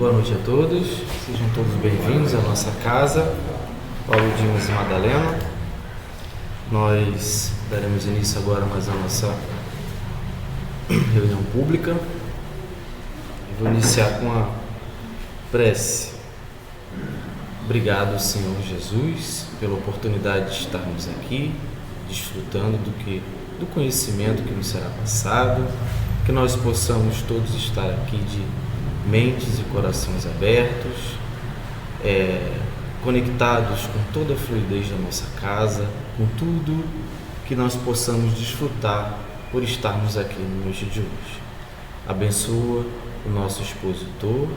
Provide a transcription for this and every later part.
Boa noite a todos, sejam todos bem-vindos à nossa casa, Paulo Dimas e Madalena. Nós daremos início agora mais à nossa reunião pública. Eu vou iniciar com a prece. Obrigado, Senhor Jesus, pela oportunidade de estarmos aqui, desfrutando do conhecimento que nos será passado, que nós possamos todos estar aqui de mentes e corações abertos, conectados com toda a fluidez da nossa casa, com tudo que nós possamos desfrutar por estarmos aqui no noite de hoje. Abençoa o nosso expositor,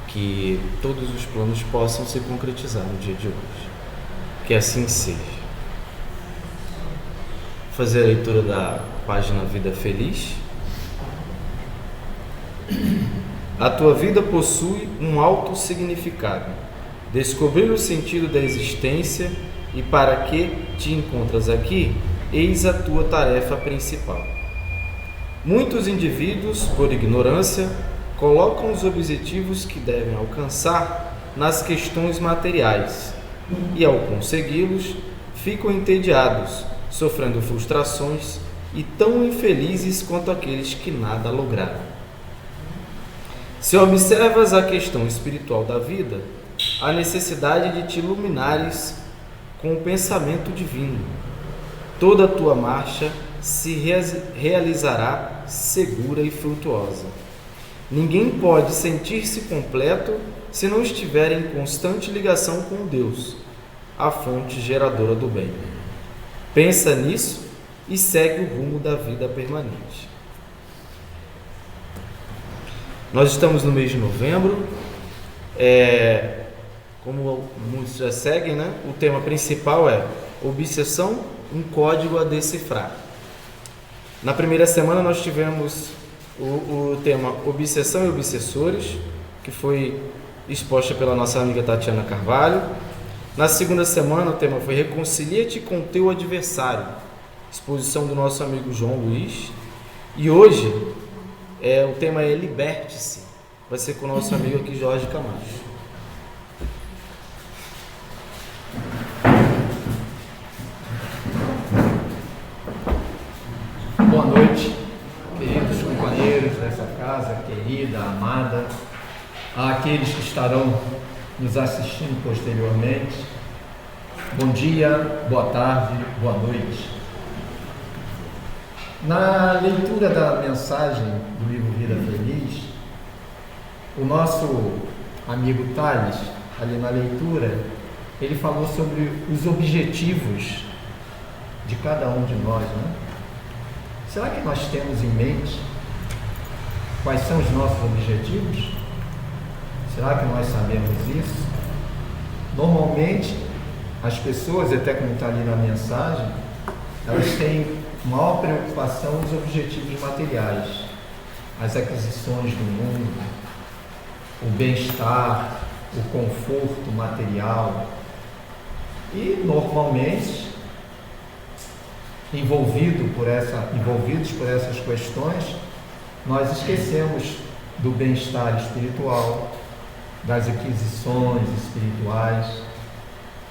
que todos os planos possam se concretizar no dia de hoje. Que assim seja. Vou fazer a leitura da página Vida Feliz. A tua vida possui um alto significado. Descobrir o sentido da existência e para que te encontras aqui, eis a tua tarefa principal. Muitos indivíduos, por ignorância, colocam os objetivos que devem alcançar nas questões materiais e, ao consegui-los, ficam entediados, sofrendo frustrações e tão infelizes quanto aqueles que nada lograram. Se observas a questão espiritual da vida, a necessidade de te iluminares com o pensamento divino, toda a tua marcha se realizará segura e frutuosa. Ninguém pode sentir-se completo se não estiver em constante ligação com Deus, a fonte geradora do bem. Pensa nisso e segue o rumo da vida permanente. Nós estamos no mês de novembro, como muitos já seguem, né? O tema principal é Obsessão, um código a decifrar. Na primeira semana nós tivemos o tema Obsessão e Obsessores, que foi exposta pela nossa amiga Tatiana Carvalho. Na segunda semana o tema foi Reconcilia-te com teu adversário, exposição do nosso amigo João Luiz. E hoje o tema é Liberte-se, vai ser com o nosso amigo aqui Jorge Camacho. Boa noite, queridos companheiros dessa casa, querida, amada, àqueles que estarão nos assistindo posteriormente. Bom dia, boa tarde, boa noite. Na leitura da mensagem do livro Vida Feliz, o nosso amigo Thales, ali na leitura, ele falou sobre os objetivos de cada um de nós, né? Será que nós temos em mente quais são os nossos objetivos? Será que nós sabemos isso? Normalmente, as pessoas, até como está ali na mensagem, elas têm maior preocupação nos objetivos materiais, as aquisições do mundo, o bem-estar, o conforto material. E, normalmente, envolvidos por essas questões, nós esquecemos do bem-estar espiritual, das aquisições espirituais,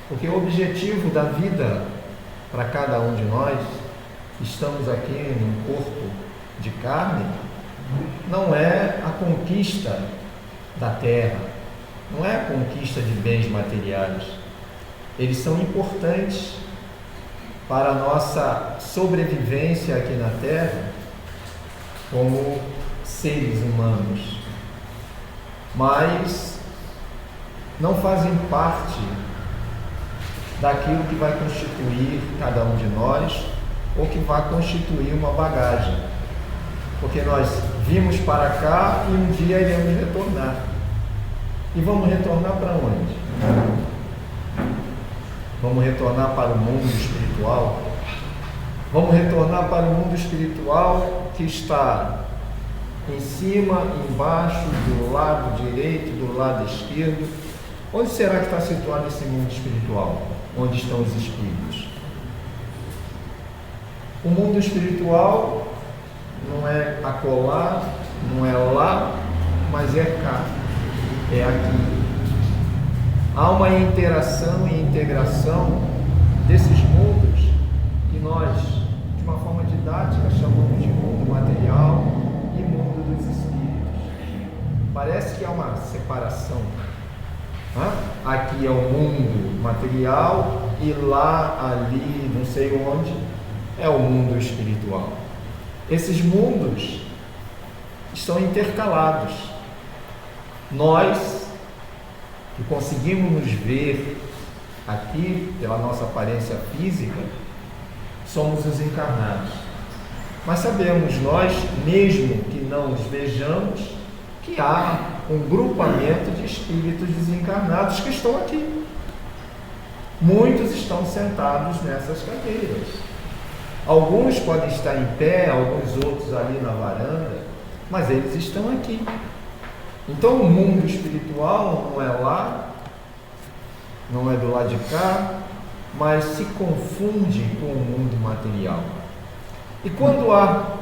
porque o objetivo da vida para cada um de nós, estamos aqui num corpo de carne, não é a conquista da terra, não é a conquista de bens materiais. Eles são importantes para a nossa sobrevivência aqui na Terra como seres humanos, mas não fazem parte daquilo que vai constituir cada um de nós ou que vai constituir uma bagagem, porque nós vimos para cá e um dia iremos retornar. E vamos retornar para onde? Vamos retornar para o mundo espiritual? Vamos retornar para o mundo espiritual que está em cima, embaixo, do lado direito, do lado esquerdo. Onde será que está situado esse mundo espiritual? Onde estão os espíritos? O mundo espiritual não é acolá, não é lá, mas é cá. é aqui. Há uma interação e integração desses mundos que nós, de uma forma didática, chamamos de mundo material e mundo dos espíritos. Parece que há uma separação. Aqui é o mundo material e lá, ali, não sei onde, é o mundo espiritual. Esses mundos estão intercalados. Nós, que conseguimos nos ver aqui pela nossa aparência física, somos os encarnados. Mas sabemos nós, mesmo que não os vejamos, que há um grupamento de espíritos desencarnados que estão aqui. Muitos estão sentados nessas cadeiras. Alguns podem estar em pé, alguns outros ali na varanda, mas eles estão aqui. Então o mundo espiritual não é lá, não é do lado de cá, mas se confunde com o mundo material. E quando há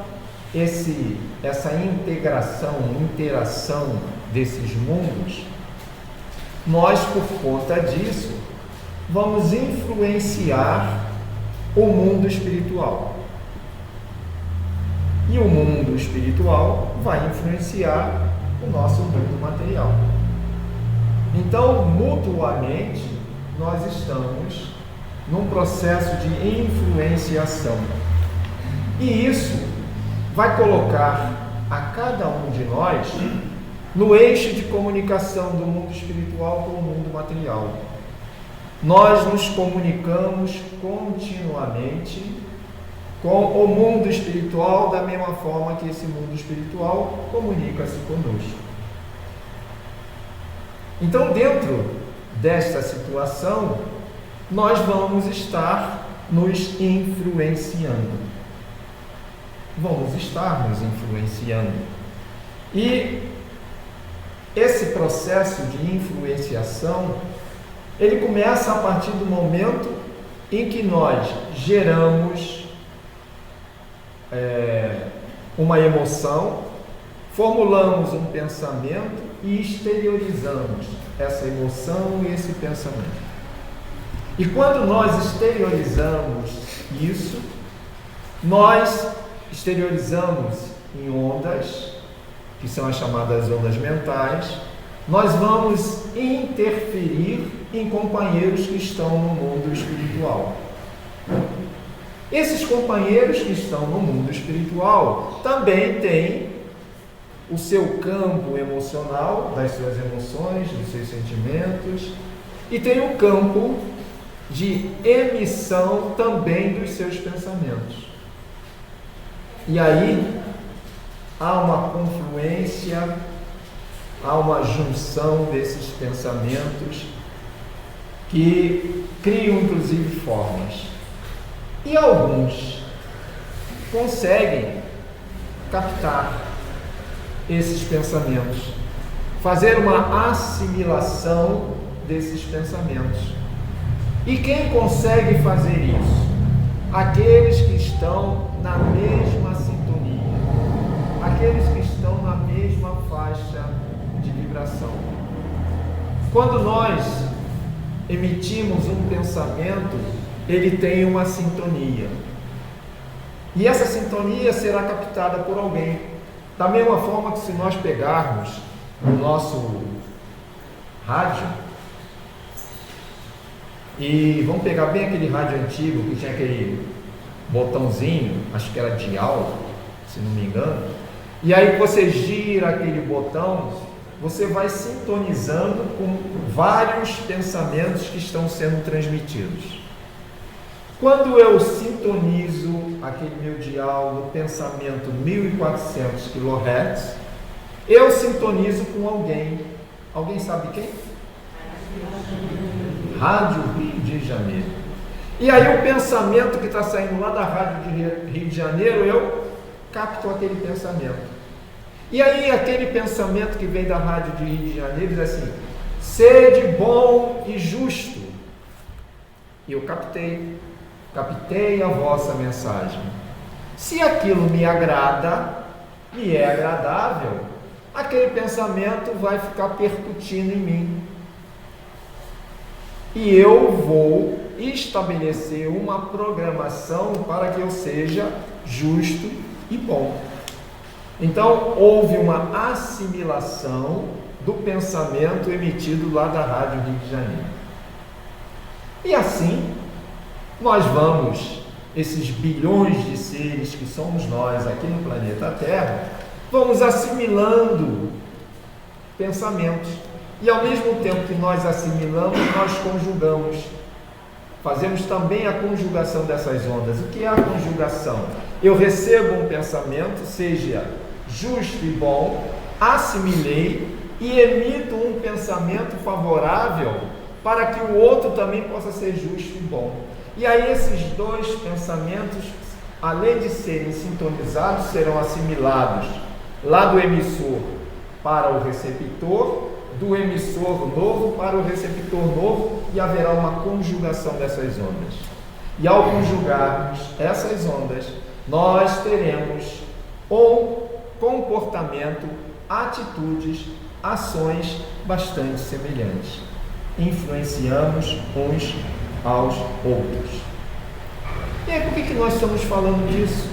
essa integração, interação desses mundos, nós, por conta disso, vamos influenciar o mundo espiritual. E o mundo espiritual vai influenciar o nosso mundo material. Então, mutuamente, nós estamos num processo de influenciação. E isso vai colocar a cada um de nós no eixo de comunicação do mundo espiritual com o mundo material. Nós nos comunicamos continuamente com o mundo espiritual da mesma forma que esse mundo espiritual comunica-se conosco. Então, dentro desta situação, nós vamos estar nos influenciando. Vamos estar nos influenciando. E esse processo de influenciação, ele começa a partir do momento em que nós geramos uma emoção, formulamos um pensamento e exteriorizamos essa emoção e esse pensamento. E quando nós exteriorizamos isso, nós exteriorizamos em ondas, que são as chamadas ondas mentais, nós vamos interferir em companheiros que estão no mundo espiritual. Esses companheiros que estão no mundo espiritual também têm o seu campo emocional, das suas emoções, dos seus sentimentos, e tem o campo de emissão também dos seus pensamentos. E aí há uma confluência, há uma junção desses pensamentos que criam inclusive formas. E alguns conseguem captar esses pensamentos, fazer uma assimilação desses pensamentos. E quem consegue fazer isso? Aqueles que estão na mesma sintonia, aqueles que estão na mesma faixa de vibração. Quando nós emitimos um pensamento, ele tem uma sintonia. E essa sintonia será captada por alguém. Da mesma forma que se nós pegarmos o nosso rádio, e vamos pegar bem aquele rádio antigo que tinha aquele botãozinho, acho que era dial, se não me engano, e aí você gira aquele botão, você vai sintonizando com vários pensamentos que estão sendo transmitidos. Quando eu sintonizo aquele meu dial no pensamento 1400 kHz, eu sintonizo com alguém. Alguém sabe quem? Rádio Rio de Janeiro. E aí o pensamento que está saindo lá da Rádio de Rio de Janeiro, eu capto aquele pensamento. E aí aquele pensamento que vem da Rádio de Rio de Janeiro diz assim: sede bom e justo. E eu captei a vossa mensagem. Se aquilo me agrada, me é agradável, aquele pensamento vai ficar percutindo em mim. E eu vou estabelecer uma programação para que eu seja justo e bom. Então, houve uma assimilação do pensamento emitido lá da Rádio Rio de Janeiro. E assim, nós vamos, esses bilhões de seres que somos nós aqui no planeta Terra, vamos assimilando pensamentos. E ao mesmo tempo que nós assimilamos, nós conjugamos. Fazemos também a conjugação dessas ondas. O que é a conjugação? Eu recebo um pensamento, seja justo e bom, assimilei e emito um pensamento favorável para que o outro também possa ser justo e bom. E aí esses dois pensamentos, além de serem sintonizados, serão assimilados lá do emissor para o receptor, do emissor novo para o receptor novo, e haverá uma conjugação dessas ondas. E ao conjugarmos essas ondas, nós teremos um comportamento, atitudes, ações bastante semelhantes. Influenciamos uns aos outros. E aí, por que nós estamos falando disso?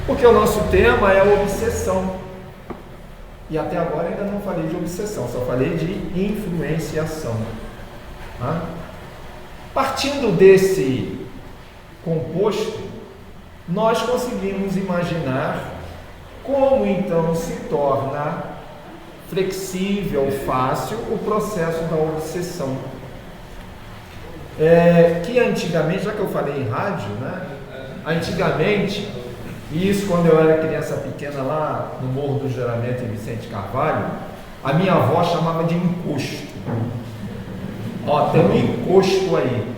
Porque o nosso tema é a obsessão. E até agora ainda não falei de obsessão, só falei de influenciação. Partindo desse composto, nós conseguimos imaginar como então se torna flexível, fácil o processo da obsessão. Que antigamente, já que eu falei em rádio, antigamente, e isso quando eu era criança pequena lá no Morro do Juramento em Vicente Carvalho, a minha avó chamava de encosto. Tem um encosto aí.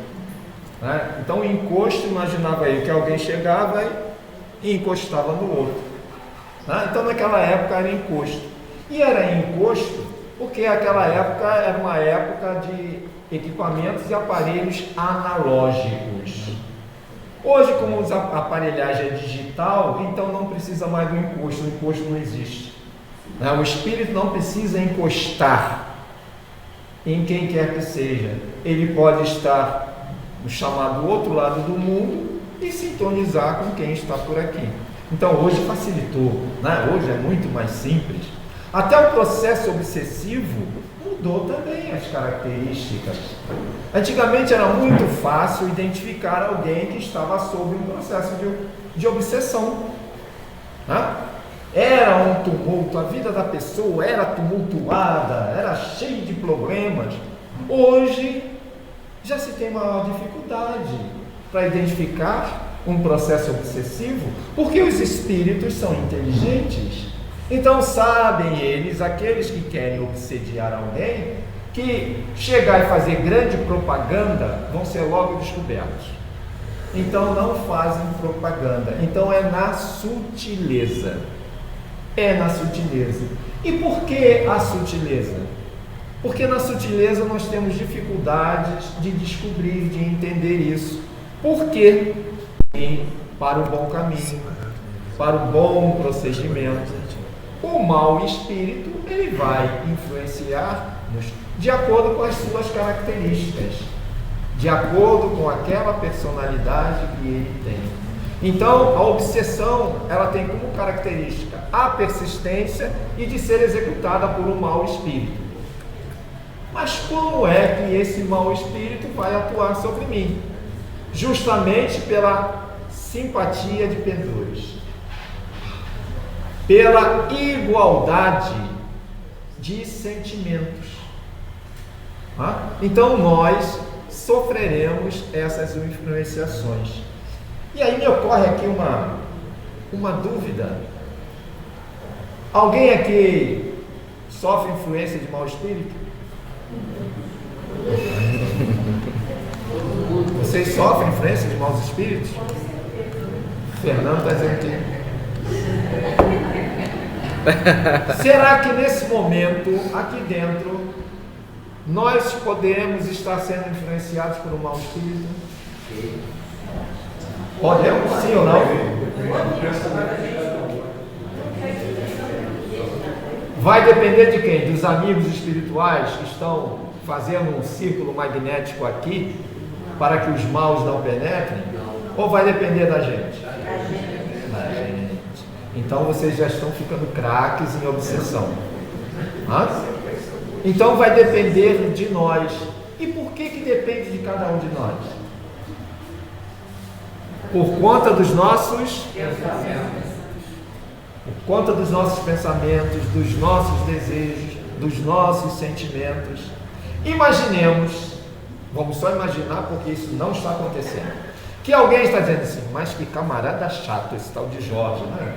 Então o encosto, imaginava aí que alguém chegava e encostava no outro. Então naquela época era encosto. E era encosto porque aquela época era uma época de equipamentos e aparelhos analógicos. Hoje, como a aparelhagem é digital, então não precisa mais do encosto, o encosto não existe. O espírito não precisa encostar em quem quer que seja. Ele pode estar no chamado outro lado do mundo e sintonizar com quem está por aqui. Então hoje facilitou, hoje é muito mais simples. Até o processo obsessivo mudou também as características. Antigamente era muito fácil identificar alguém que estava sob um processo de obsessão. Era um tumulto, a vida da pessoa era tumultuada, era cheia de problemas. Hoje já se tem maior dificuldade para identificar um processo obsessivo, porque os espíritos são inteligentes. Então sabem eles, aqueles que querem obsediar alguém, que chegar e fazer grande propaganda vão ser logo descobertos. Então não fazem propaganda. Então é na sutileza. É na sutileza. E por que a sutileza? Porque na sutileza nós temos dificuldades de descobrir, de entender isso. Por quê? Para o bom caminho, para o bom procedimento. O mau espírito, ele vai influenciar-nos de acordo com as suas características, de acordo com aquela personalidade que ele tem. Então, a obsessão, ela tem como característica a persistência e de ser executada por um mau espírito. Mas como é que esse mau espírito vai atuar sobre mim? Justamente pela simpatia de pendores, pela igualdade de sentimentos. Então nós sofreremos essas influenciações. E aí me ocorre aqui uma dúvida. Alguém aqui sofre influência de mau espírito? Vocês sofrem influência de maus espíritos? Fernando está dizendo que... Será que nesse momento, aqui dentro, nós podemos estar sendo influenciados por um mau espírito? Podemos, sim ou não? Vai depender de quem? Dos amigos espirituais que estão fazendo um círculo magnético aqui para que os maus não penetrem? Ou vai depender da gente? Da gente. Então vocês já estão ficando craques em obsessão. Hã? Então vai depender de nós. E por que depende de cada um de nós? Por conta dos nossos pensamentos, dos nossos desejos, dos nossos sentimentos. Imaginemos, vamos só imaginar porque isso não está acontecendo, que alguém está dizendo assim, mas que camarada chato esse tal de Jorge, né?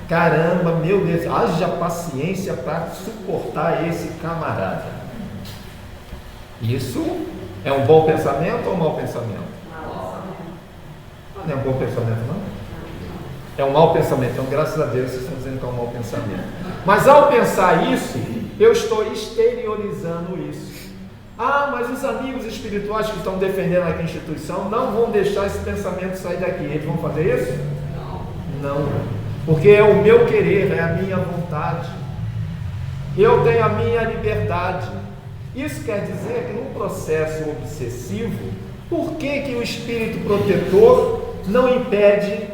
Caramba, meu Deus, haja paciência para suportar esse camarada. Isso é um bom pensamento ou um mau pensamento? Não é um bom pensamento, não? É um mau pensamento. Então, graças a Deus, vocês estão dizendo que é um mau pensamento. Mas ao pensar isso, eu estou exteriorizando isso. Ah, mas os amigos espirituais que estão defendendo aqui a instituição não vão deixar esse pensamento sair daqui. Eles vão fazer isso? Não. Porque é o meu querer, é a minha vontade. Eu tenho a minha liberdade. Isso quer dizer que num processo obsessivo, por que o espírito protetor não impede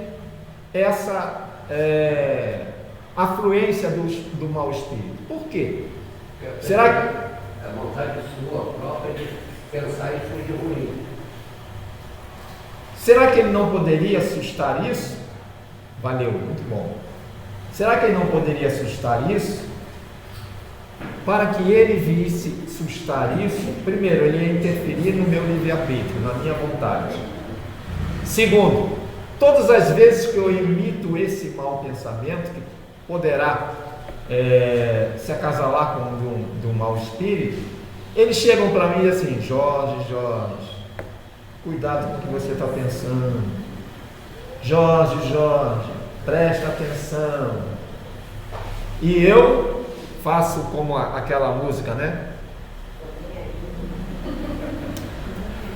essa afluência do mau espírito? Por quê? Será que a vontade sua própria de pensar em fugir ruim? Será que ele não poderia assustar isso? Valeu, muito bom. Será que ele não poderia assustar isso? Para que ele visse sustar isso, primeiro, ele ia interferir no meu livre-arbítrio, na minha vontade. Segundo, todas as vezes que eu emito esse mau pensamento, que poderá se acasalar com um mau espírito, eles chegam para mim assim, Jorge, cuidado com o que você está pensando. Jorge, presta atenção. E eu faço como aquela música, né?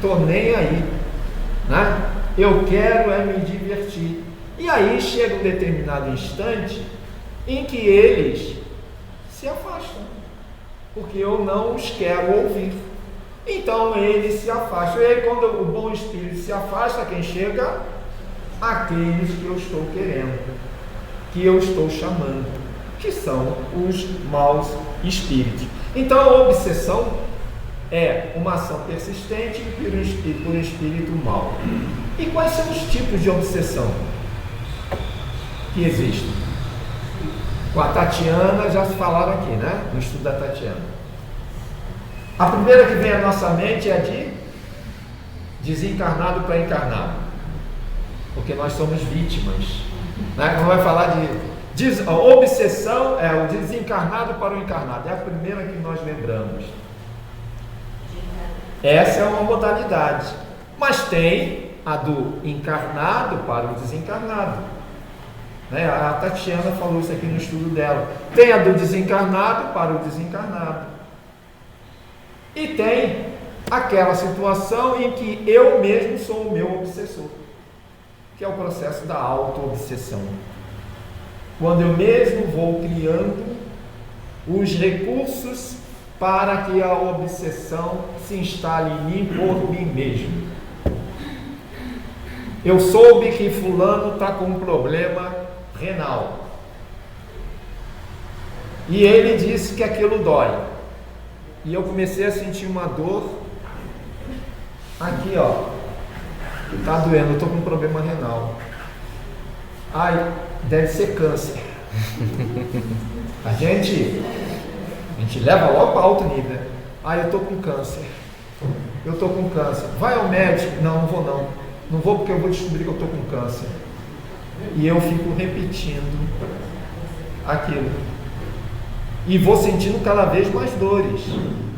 Tô nem aí, né? Eu quero me divertir. E aí chega um determinado instante em que eles se afastam, porque eu não os quero ouvir. Então eles se afastam. E aí quando o bom espírito se afasta, quem chega? Aqueles que eu estou querendo, que eu estou chamando, que são os maus espíritos. Então a obsessão é uma ação persistente por um espírito mau. E quais são os tipos de obsessão que existem? Com a Tatiana já se falaram aqui, né? No estudo da Tatiana. A primeira que vem à nossa mente é a de desencarnado para encarnado, porque nós somos vítimas, né? Quando vai falar de a obsessão, é o desencarnado para o encarnado, é a primeira que nós lembramos. Essa é uma modalidade, mas tem a do encarnado para o desencarnado, né? A Tatiana falou isso aqui no estudo dela. Tem a do desencarnado para o desencarnado, e tem aquela situação em que eu mesmo sou o meu obsessor, que é o processo da auto-obsessão, quando eu mesmo vou criando os recursos para que a obsessão se instale em mim por mim mesmo. Eu soube que fulano está com um problema renal, e ele disse que aquilo dói, e eu comecei a sentir uma dor aqui, ó, está doendo, eu estou com um problema renal. Ai, deve ser câncer. A gente leva logo para alto nível, né? Ai, eu estou com câncer. Eu estou com câncer. Vai ao médico? Não vou não. Não vou porque eu vou descobrir que eu estou com câncer. E eu fico repetindo aquilo. E vou sentindo cada vez mais dores.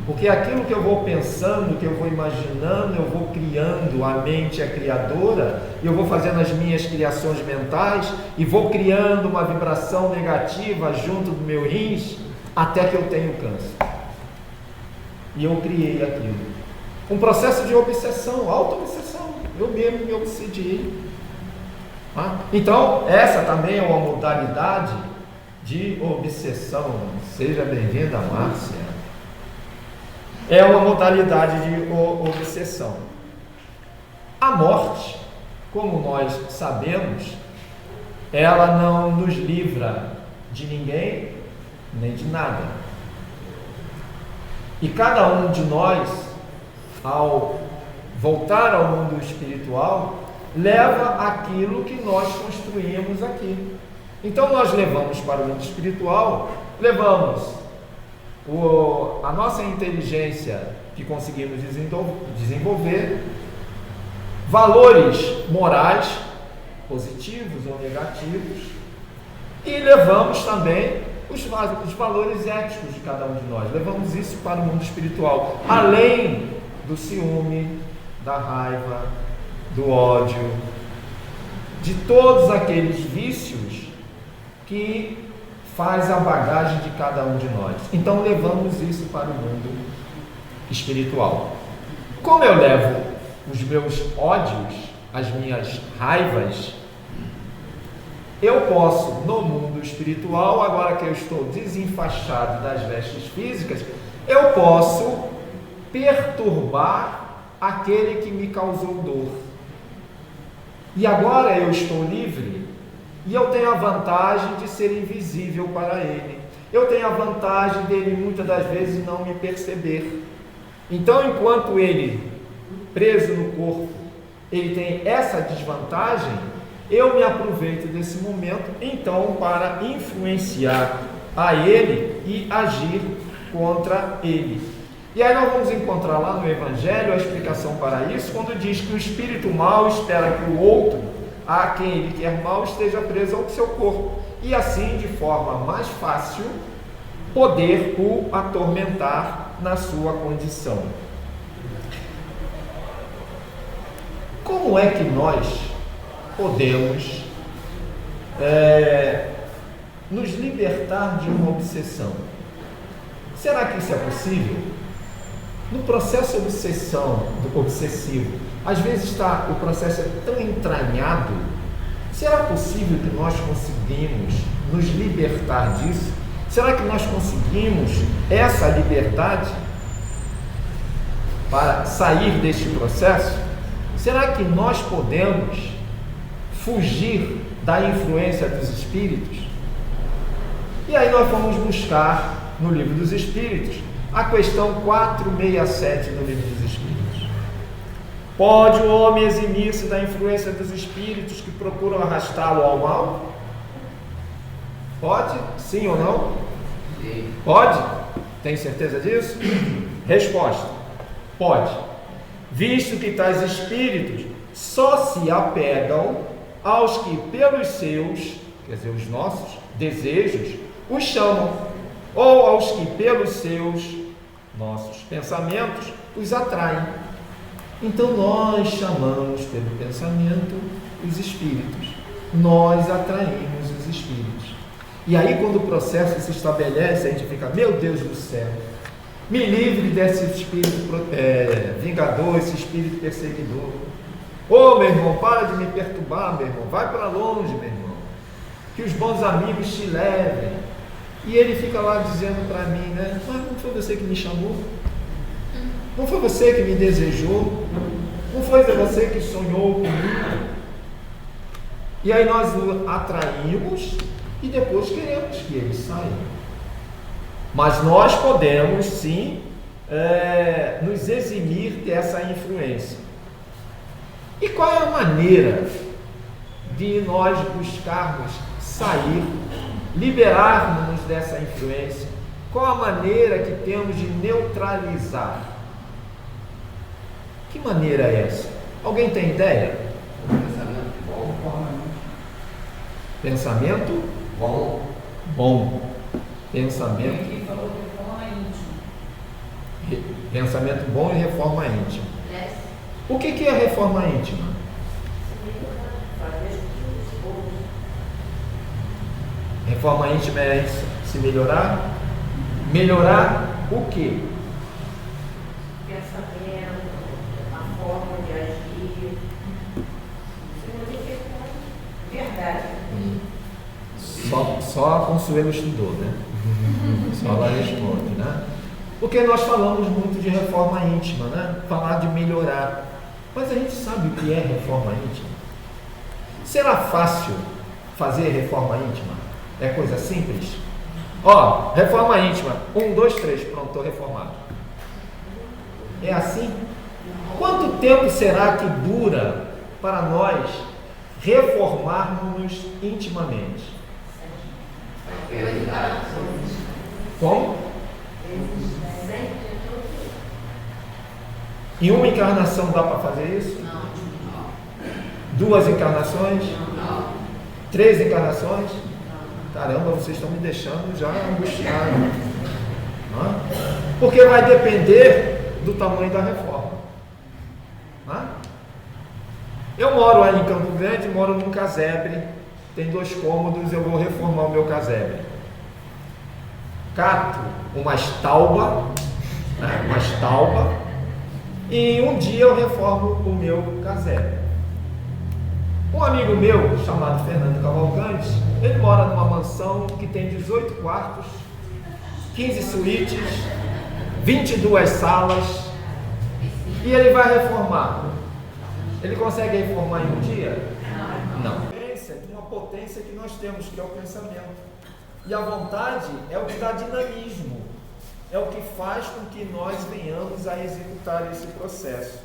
Porque aquilo que eu vou pensando, que eu vou imaginando, eu vou criando, a mente é criadora, e eu vou fazendo as minhas criações mentais, e vou criando uma vibração negativa junto do meu rins, até que eu tenho câncer. E eu criei aquilo. Um processo de obsessão, auto-obsessão. Eu mesmo me obsediei. Então, essa também é uma modalidade de obsessão, seja bem-vinda, Márcia, é uma modalidade de obsessão. A morte, como nós sabemos, ela não nos livra de ninguém nem de nada. E cada um de nós, ao voltar ao mundo espiritual, leva aquilo que nós construímos aqui. Então nós levamos para o mundo espiritual, levamos a nossa inteligência que conseguimos desenvolver, valores morais, positivos ou negativos, e levamos também os valores éticos de cada um de nós. Levamos isso para o mundo espiritual, além do ciúme, da raiva, do ódio, de todos aqueles vícios que faz a bagagem de cada um de nós. Então levamos isso para o mundo espiritual. Como eu levo os meus ódios, as minhas raivas, eu posso, no mundo espiritual, agora que eu estou desenfaixado das vestes físicas, eu posso perturbar aquele que me causou dor. E agora eu estou livre e eu tenho a vantagem de ser invisível para ele. Eu tenho a vantagem dele muitas das vezes não me perceber. Então, enquanto ele, preso no corpo, ele tem essa desvantagem, eu me aproveito desse momento, então, para influenciar a ele e agir contra ele. E aí nós vamos encontrar lá no Evangelho a explicação para isso, quando diz que o espírito mau espera que o outro, a quem ele quer mal, esteja preso ao seu corpo, e assim, de forma mais fácil, poder o atormentar na sua condição. Como é que nós podemos nos libertar de uma obsessão? Será que isso é possível? No processo obsessivo, às vezes o processo é tão entranhado. Será possível que nós conseguimos nos libertar disso? Será que nós conseguimos essa liberdade para sair deste processo? Será que nós podemos fugir da influência dos espíritos? E aí nós vamos buscar no Livro dos Espíritos a questão 467 do Livro dos Espíritos. Pode o homem eximir-se da influência dos espíritos que procuram arrastá-lo ao mal? Pode? Sim ou não? Sim. Pode? Tem certeza disso? Resposta: pode. Visto que tais espíritos só se apegam aos que pelos seus, quer dizer, os nossos desejos, os chamam, ou aos que pelos seus, nossos pensamentos, os atraem. Então nós chamamos pelo pensamento os espíritos, nós atraímos os espíritos. E aí quando o processo se estabelece, a gente fica, meu Deus do céu, me livre desse espírito vingador, esse espírito perseguidor. Ô meu irmão, para de me perturbar, meu irmão, vai para longe, meu irmão, que os bons amigos te levem. E ele fica lá dizendo para mim, né? Mas não foi você que me chamou? Não foi você que me desejou? Não foi você que sonhou comigo? E aí nós o atraímos e depois queremos que ele saia. Mas nós podemos sim nos eximir dessa influência. E qual é a maneira de nós buscarmos sair, liberarmos dessa influência? Qual a maneira que temos de neutralizar? Que maneira é essa? Alguém tem ideia? Pensamento bom. Pensamento Bom. bom. Pensamento. Ele falou reforma íntima. Pensamento bom e reforma íntima. O que é a reforma íntima? Reforma íntima é se melhorar? Melhorar o quê? Pensamento, a forma de agir. Verdade. Só a Consuelo estudou, né? Só ela responde, né? Porque nós falamos muito de reforma íntima, né? Falar de melhorar. Mas a gente sabe o que é reforma íntima? Será fácil fazer reforma íntima? É coisa simples? Ó, reforma íntima. 1, 2, 3, pronto, estou reformado. É assim? Quanto tempo será que dura para nós reformarmos intimamente? Como? Em uma encarnação dá para fazer isso? Não. 2 encarnações? Não. 3 encarnações? Caramba, vocês estão me deixando já angustiado. Não? Porque vai depender do tamanho da reforma. Não? Eu moro aí em Campo Grande, moro num casebre, tem 2 cômodos, eu vou reformar o meu casebre. Cato uma estalba, né? Uma estalba, e um dia eu reformo o meu casebre. Um amigo meu, chamado Fernando Cavalcante, ele mora numa mansão que tem 18 quartos, 15 suítes, 22 salas, e ele vai reformar. Ele consegue reformar em um dia? Não. De uma potência que nós temos, que é o pensamento. E a vontade é o que dá dinamismo, é o que faz com que nós venhamos a executar esse processo.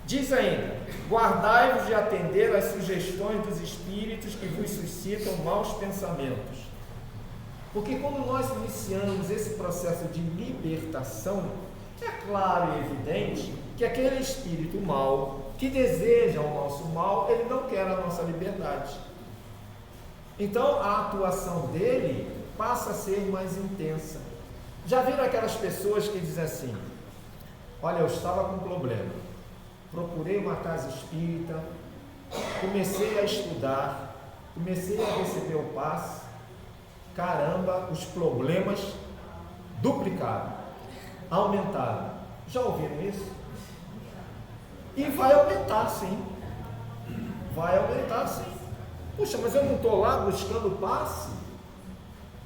Diz ainda: guardai-vos de atender às sugestões dos espíritos que vos suscitam maus pensamentos. Porque quando nós iniciamos esse processo de libertação, é claro e evidente que aquele espírito mau, que deseja o nosso mal, ele não quer a nossa liberdade. Então a atuação dele passa a ser mais intensa. Já viram aquelas pessoas que dizem assim: olha, eu estava com um problema, procurei uma casa espírita, comecei a estudar, comecei a receber o passe, caramba, os problemas duplicaram, aumentaram. Já ouviram isso? E vai aumentar sim, vai aumentar sim. Puxa, mas eu não estou lá buscando o passe?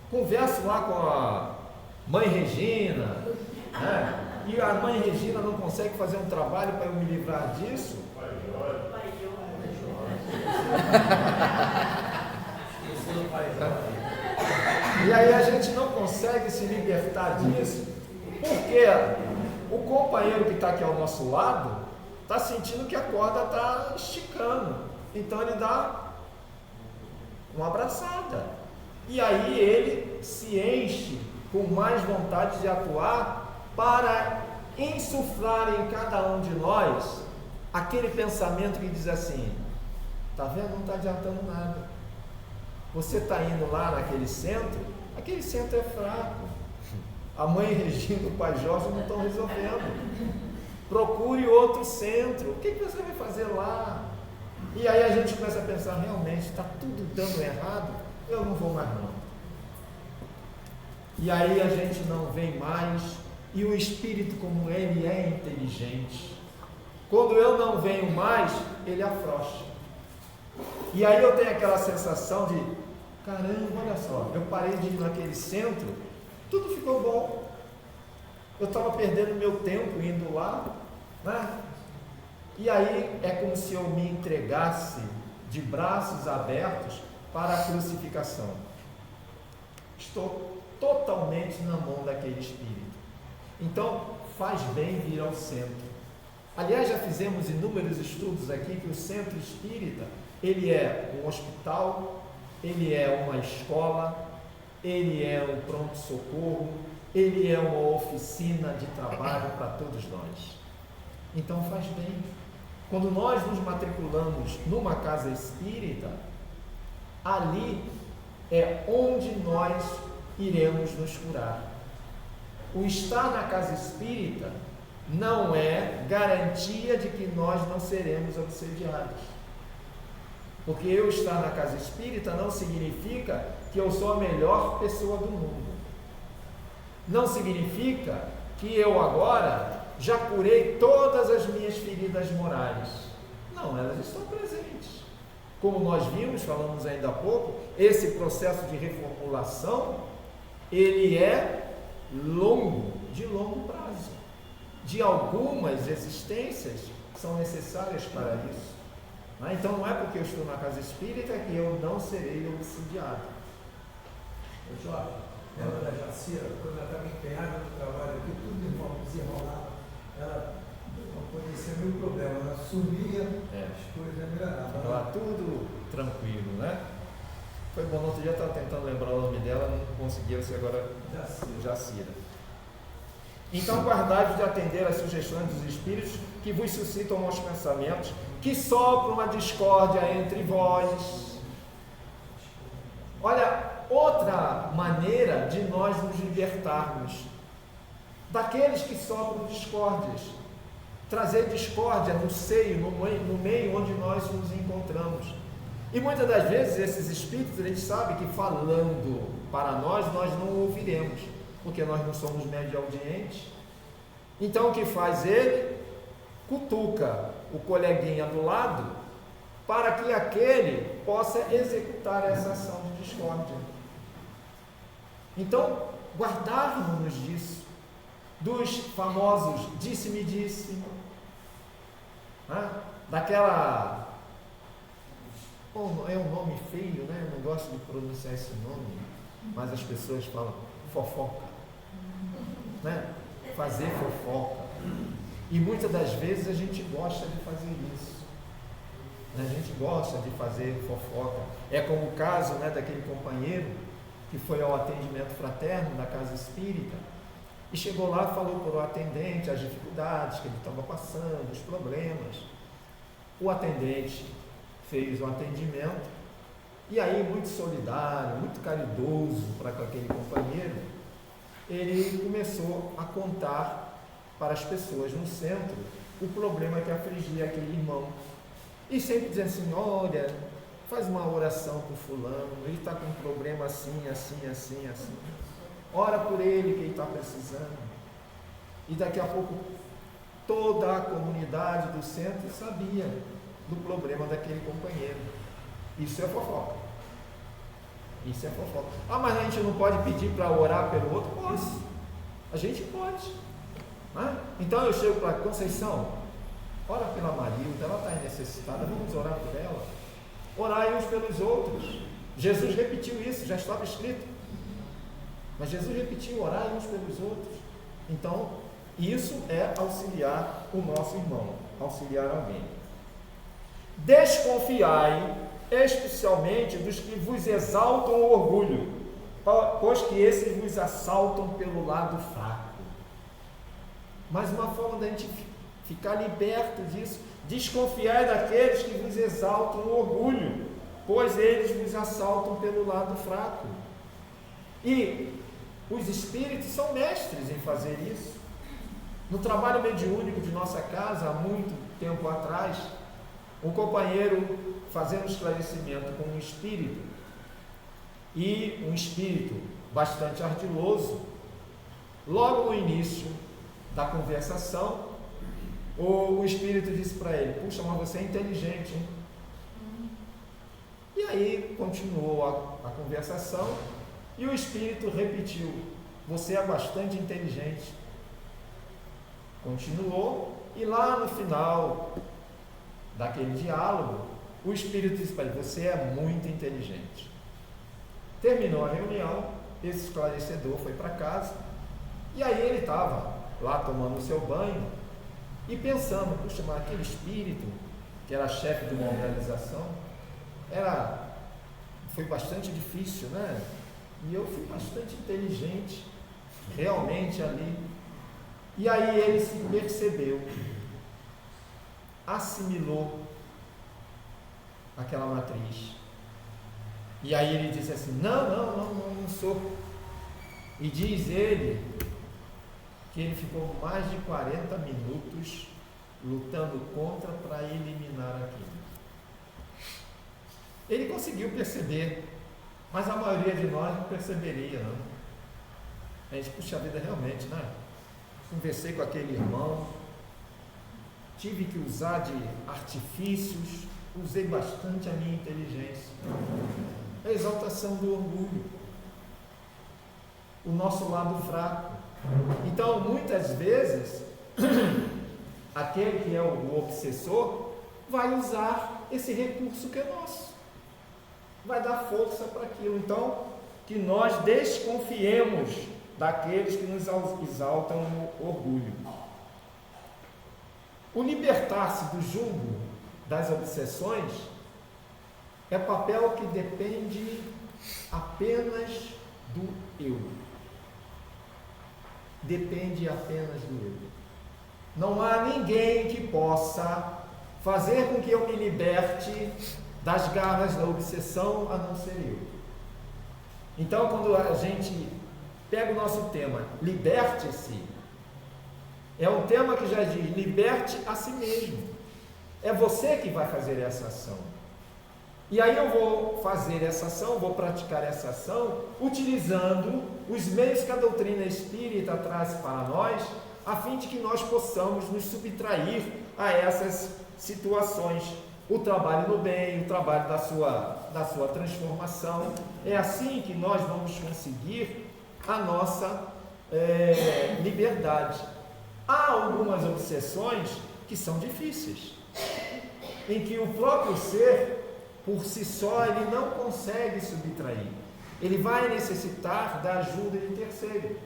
Converso lá com a mãe Regina, né? E a mãe Regina não consegue fazer um trabalho para eu me livrar disso? E aí a gente não consegue se libertar disso, porque o companheiro que está aqui ao nosso lado está sentindo que a corda está esticando, então ele dá uma abraçada, e aí ele se enche com mais vontade de atuar para insuflar em cada um de nós aquele pensamento que diz assim: tá vendo? Não está adiantando nada. Você está indo lá naquele centro, aquele centro é fraco. A mãe Regina e o pai Jorge não estão resolvendo. Procure outro centro. O que você vai fazer lá? E aí a gente começa a pensar: realmente está tudo dando errado, eu não vou mais não. E aí a gente não vem mais, e o espírito, como ele é inteligente, quando eu não venho mais, ele afrouxa. E aí eu tenho aquela sensação de: caramba, olha só, eu parei de ir naquele centro, tudo ficou bom, eu estava perdendo meu tempo indo lá, né? E aí é como se eu me entregasse de braços abertos para a crucificação. Estou totalmente na mão daquele espírito. Então faz bem vir ao centro. Aliás, já fizemos inúmeros estudos aqui que o centro espírita, ele é um hospital, ele é uma escola, ele é um pronto-socorro, ele é uma oficina de trabalho para todos nós. Então faz bem. Quando nós nos matriculamos numa casa espírita, ali é onde nós iremos nos curar. O estar na casa espírita não é garantia de que nós não seremos obsediados. Porque eu estar na casa espírita não significa que eu sou a melhor pessoa do mundo. Não significa que eu agora já curei todas as minhas feridas morais. Não, elas estão presentes. como nós vimos, falamos ainda há pouco, esse processo de reformulação, ele é de longo prazo. De algumas existências são necessárias para isso. Então não é porque eu estou na casa espírita que eu não serei obsidiado. Jorge, lembra da Jacira, quando ela estava empenhada no trabalho aqui, tudo desenrolava, ela acontecia mil problemas, ela sumia, as coisas melhoravam. Estava tudo tranquilo, né? Foi bom, no outro dia eu estava tentando lembrar o nome dela, não conseguia ser agora Jacira. Então guardai-vos de atender às sugestões dos espíritos que vos suscitam maus pensamentos, que sopram a discórdia entre vós. Olha, outra maneira de nós nos libertarmos daqueles que sopram discórdias, trazer discórdia no seio, no meio onde nós nos encontramos. E muitas das vezes esses espíritos, a gente sabe que falando para nós não ouviremos, porque nós não somos médio audientes. Então o que faz ele? Cutuca o coleguinha do lado para que aquele possa executar essa ação de discórdia. Então, guardarmos-nos disso, dos famosos disse-me disse, daquela... é um nome feio, né? Eu não gosto de pronunciar esse nome, mas as pessoas falam fofoca, né? Fazer fofoca. E muitas das vezes a gente gosta de fazer isso, né? A gente gosta de fazer fofoca. É como o caso, né, daquele companheiro que foi ao atendimento fraterno da casa espírita e chegou lá e falou para o atendente as dificuldades que ele estava passando, os problemas. O atendente fez o atendimento e aí, muito solidário, muito caridoso para com aquele companheiro, ele começou a contar para as pessoas no centro o problema que afligia aquele irmão. E sempre dizendo assim: olha, faz uma oração para o fulano, ele está com um problema assim, assim, assim, assim. Ora por ele que ele está precisando. E daqui a pouco toda a comunidade do centro sabia do problema daquele companheiro. Isso é fofoca. Isso é fofoca. Ah, mas a gente não pode pedir para orar pelo outro? Posso. A gente pode. Então eu chego para Conceição, ora pela Marilda, ela está necessitada, vamos orar por ela. Orai uns pelos outros. Jesus repetiu isso, já estava escrito. Mas Jesus repetiu: orai uns pelos outros. Então, isso é auxiliar o nosso irmão, auxiliar alguém. Desconfiai especialmente dos que vos exaltam o orgulho, pois que esses vos assaltam pelo lado fraco. Mais uma forma da gente ficar liberto disso: desconfiai daqueles que vos exaltam o orgulho, pois eles vos assaltam pelo lado fraco. E os espíritos são mestres em fazer isso. No trabalho mediúnico de nossa casa, há muito tempo atrás, um companheiro fazendo esclarecimento com um espírito, e um espírito bastante ardiloso, logo no início da conversação, o espírito disse para ele: puxa, mas você é inteligente, hein? E aí continuou a conversação, e o espírito repetiu: você é bastante inteligente. Continuou, e lá no final daquele diálogo, o espírito disse para ele: você é muito inteligente. Terminou a reunião, esse esclarecedor foi para casa, e aí ele estava lá tomando o seu banho e pensando: puxa, mas aquele espírito que era chefe de uma organização foi bastante difícil, né? E eu fui bastante inteligente realmente ali. E aí ele se percebeu, assimilou aquela matriz. E aí ele disse assim: não sou. E diz ele que ele ficou mais de 40 minutos lutando contra para eliminar aquilo. Ele conseguiu perceber, mas a maioria de nós não perceberia, não. A gente, puxa vida, realmente, né? Conversei com aquele irmão, tive que usar de artifícios usei bastante a minha inteligência. A exaltação do orgulho, o nosso lado fraco. Então, muitas vezes, aquele que é o obsessor vai usar esse recurso que é nosso, vai dar força para aquilo. Então, que nós desconfiemos daqueles que nos exaltam no orgulho. O libertar-se do jugo das obsessões é papel que depende apenas do eu. Depende apenas do eu. Não há ninguém que possa fazer com que eu me liberte das garras da obsessão a não ser eu. Então, quando a gente pega o nosso tema, liberte-se, é um tema que já diz, liberte a si mesmo. É você que vai fazer essa ação. E aí eu vou fazer essa ação, vou praticar essa ação, utilizando os meios que a doutrina espírita traz para nós, a fim de que nós possamos nos subtrair a essas situações. O trabalho no bem, o trabalho da sua transformação. É assim que nós vamos conseguir a nossa liberdade. Há algumas obsessões que são difíceis, em que o próprio ser, por si só, ele não consegue subtrair. Ele vai necessitar da ajuda de terceiro.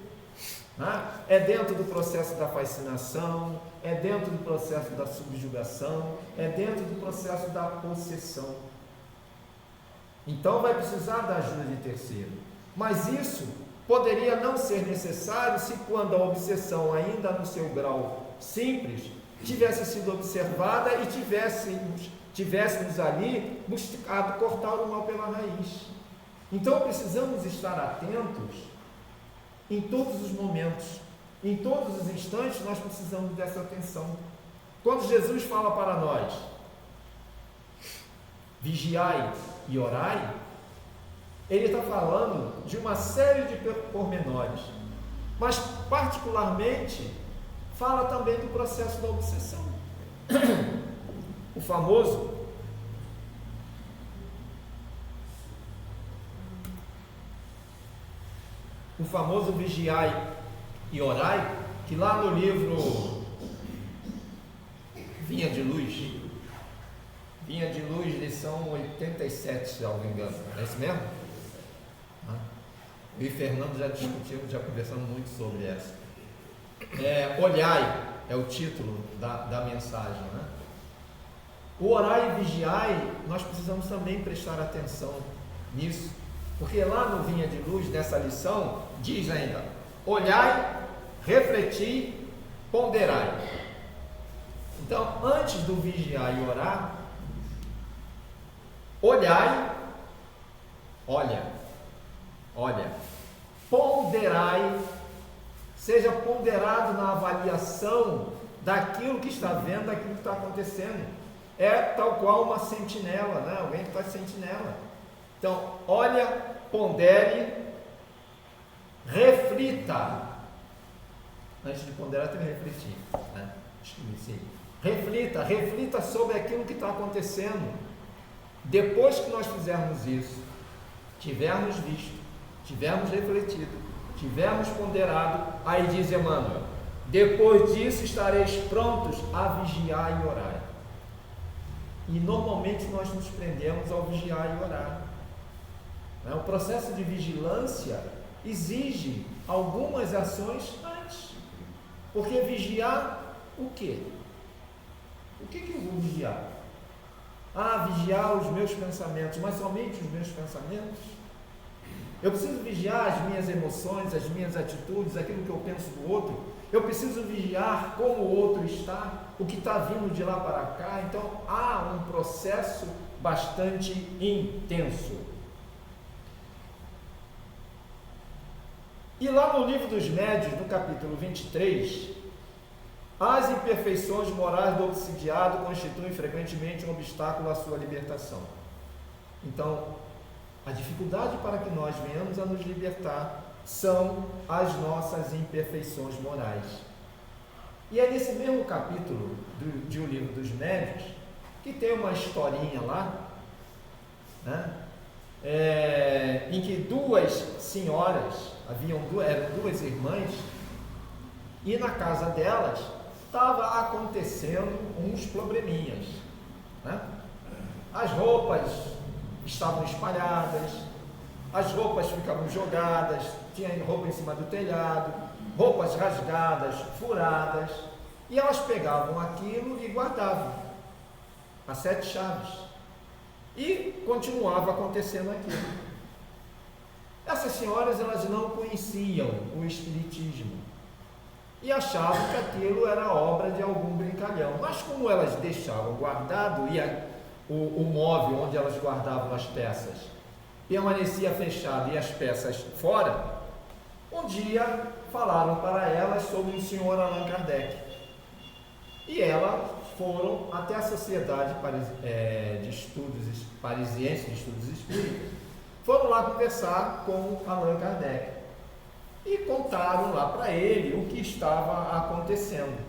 É dentro do processo da fascinação, é dentro do processo da subjugação, é dentro do processo da possessão. Então vai precisar da ajuda de terceiro. Mas isso poderia não ser necessário se, quando a obsessão, ainda no seu grau simples, tivesse sido observada e tivéssemos ali buscado cortar o mal pela raiz. Então precisamos estar atentos em todos os momentos, em todos os instantes. Nós precisamos dessa atenção. Quando Jesus fala para nós, vigiai e orai, ele está falando de uma série de pormenores, mas particularmente fala também do processo da obsessão. O famoso vigiai e orai, que lá no livro Vinha de Luz, lição 87, se não me engano, é isso mesmo? Eu e Fernando já discutimos, já conversamos muito sobre essa. Olhai é o título da mensagem, né? O orai e vigiai, nós precisamos também prestar atenção nisso, porque lá no Vinha de Luz, nessa lição, diz ainda: olhai, refleti, ponderai. Então, antes do vigiar e orar, olhai, olha, ponderai, seja ponderado na avaliação daquilo que está vendo, daquilo que está acontecendo. É tal qual uma sentinela, né? Alguém que está sentinela. Então, olha, pondere, reflita. Antes de ponderar, tem que refletir, né? Reflita sobre aquilo que está acontecendo. Depois que nós fizermos isso, tivermos visto, tivermos refletido, tivermos ponderado, aí diz Emmanuel, depois disso estareis prontos a vigiar e orar. E normalmente nós nos prendemos ao vigiar e orar. O processo de vigilância exige algumas ações antes. Porque vigiar o quê? O que eu vou vigiar? Vigiar os meus pensamentos, mas somente os meus pensamentos? Eu preciso vigiar as minhas emoções, as minhas atitudes, aquilo que eu penso do outro. Eu preciso vigiar como o outro está, o que está vindo de lá para cá. Então há um processo bastante intenso. E lá no Livro dos Médiuns, no capítulo 23, as imperfeições morais do obsidiado constituem frequentemente um obstáculo à sua libertação. Então, a dificuldade para que nós venhamos a nos libertar são as nossas imperfeições morais. E é nesse mesmo capítulo do Livro dos Médiuns que tem uma historinha lá, né? Em que duas senhoras, eram duas irmãs, e na casa delas estava acontecendo uns probleminhas, né? As roupas estavam espalhadas, as roupas ficavam jogadas, tinha roupa em cima do telhado, roupas rasgadas, furadas, e elas pegavam aquilo e guardavam a 7 chaves, e continuava acontecendo aquilo. Essas senhoras, elas não conheciam o espiritismo e achavam que aquilo era obra de algum brincalhão, mas como elas deixavam guardado e o móvel onde elas guardavam as peças permanecia fechado e as peças fora, um dia falaram para elas sobre o senhor Allan Kardec, e elas foram até a Sociedade de Estudos Parisiense de Estudos Espíritas, foram lá conversar com Allan Kardec e contaram lá para ele o que estava acontecendo,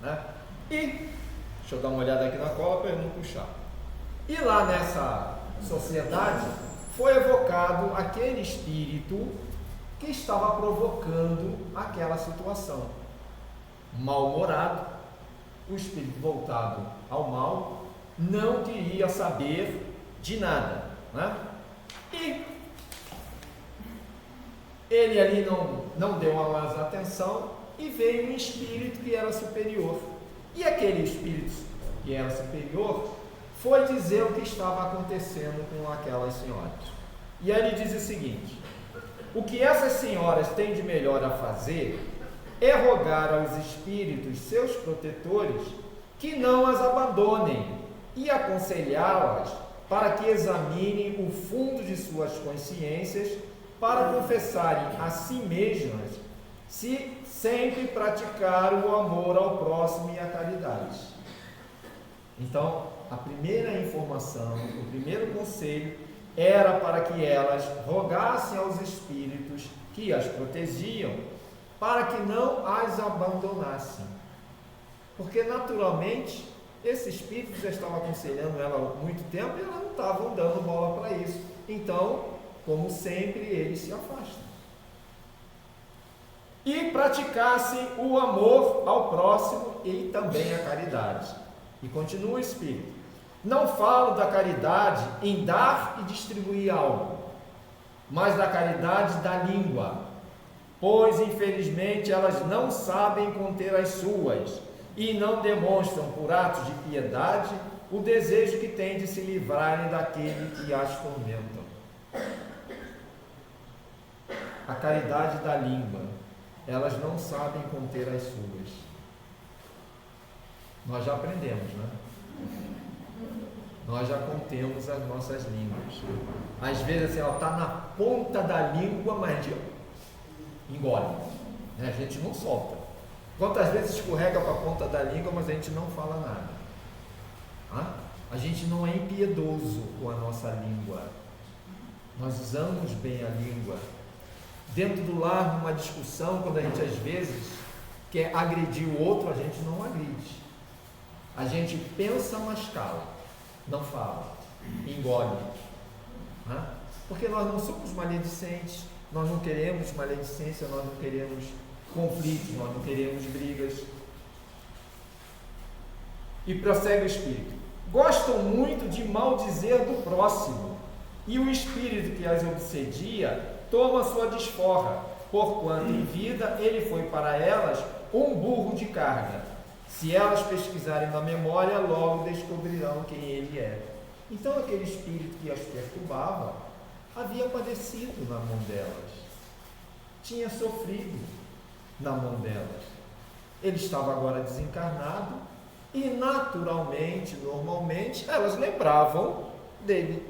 né? E deixa eu dar uma olhada aqui na cola para ele não puxar. E lá nessa sociedade foi evocado aquele espírito que estava provocando aquela situação. Mal-humorado, o espírito voltado ao mal, não queria saber de nada, né? E ele ali não deu mais atenção, e veio um espírito que era superior. E aquele espírito que era superior foi dizer o que estava acontecendo com aquelas senhoras. E aí ele diz o seguinte: o que essas senhoras têm de melhor a fazer é rogar aos espíritos, seus protetores, que não as abandonem, e aconselhá-las para que examinem o fundo de suas consciências, para confessarem a si mesmas se sempre praticaram o amor ao próximo e a caridade. Então, a primeira informação, o primeiro conselho era para que elas rogassem aos espíritos que as protegiam, para que não as abandonassem. Porque naturalmente esse espírito já estava aconselhando ela há muito tempo e elas não estavam dando bola para isso. Então, como sempre, eles se afastam. E praticassem o amor ao próximo e também a caridade. E continua o espírito: não falo da caridade em dar e distribuir algo, mas da caridade da língua, pois infelizmente elas não sabem conter as suas e não demonstram por atos de piedade o desejo que têm de se livrarem daquele que as tormentam. A caridade da língua, elas não sabem conter as suas. Nós já aprendemos, né? Nós já contemos as nossas línguas. Às vezes assim, ela está na ponta da língua, mas a gente engole, né? A gente não solta. Quantas vezes escorrega para a ponta da língua, mas a gente não fala nada. A gente não é impiedoso com a nossa língua. Nós usamos bem a língua. Dentro do lar, numa discussão, quando a gente às vezes quer agredir o outro, a gente não agride. A gente pensa, mas cala, não fala, engole. Porque nós não somos maledicentes, nós não queremos maledicência, nós não queremos conflitos, nós não queremos brigas. E prossegue o espírito: gostam muito de maldizer do próximo, e o espírito que as obsedia toma sua desforra, porquanto em vida ele foi para elas um burro de carga. Se elas pesquisarem na memória, logo descobrirão quem ele é. Então aquele espírito que as perturbava havia padecido na mão delas, tinha sofrido na mão delas. Ele estava agora desencarnado e naturalmente, normalmente, elas lembravam dele.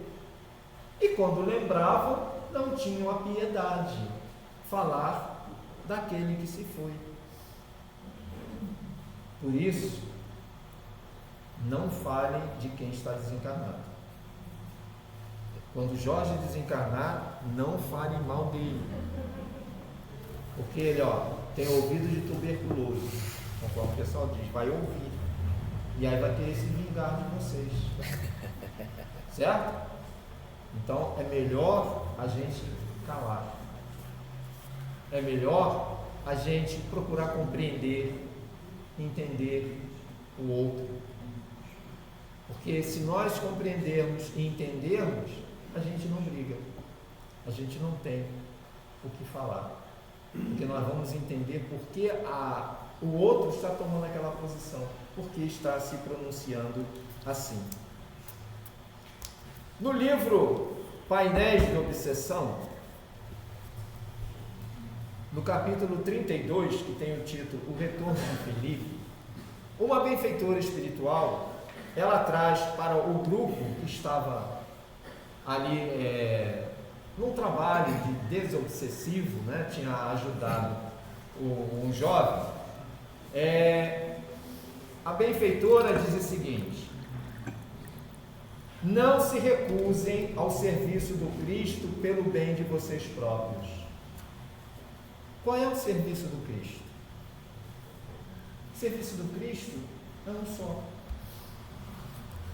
E quando lembravam, não tinham a piedade falar daquele que se foi. Por isso, não falem de quem está desencarnado. Quando Jorge desencarnar, não falem mal dele, porque ele tem ouvido de tuberculoso, conforme o pessoal diz, vai ouvir. E aí vai querer se vingar de vocês. Certo? Então é melhor a gente calar. É melhor a gente procurar compreender, entender o outro. Porque se nós compreendermos e entendermos, a gente não briga. A gente não tem o que falar. Porque nós vamos entender por que o outro está tomando aquela posição, porque está se pronunciando assim. No livro Painéis de Obsessão, no capítulo 32, que tem o título O Retorno de Filipe, uma benfeitora espiritual, ela traz para o grupo que estava ali num trabalho de desobsessivo, né? Tinha ajudado um jovem, a benfeitora diz o seguinte: não se recusem ao serviço do Cristo pelo bem de vocês próprios. Qual é o serviço do Cristo? O serviço do Cristo é um só.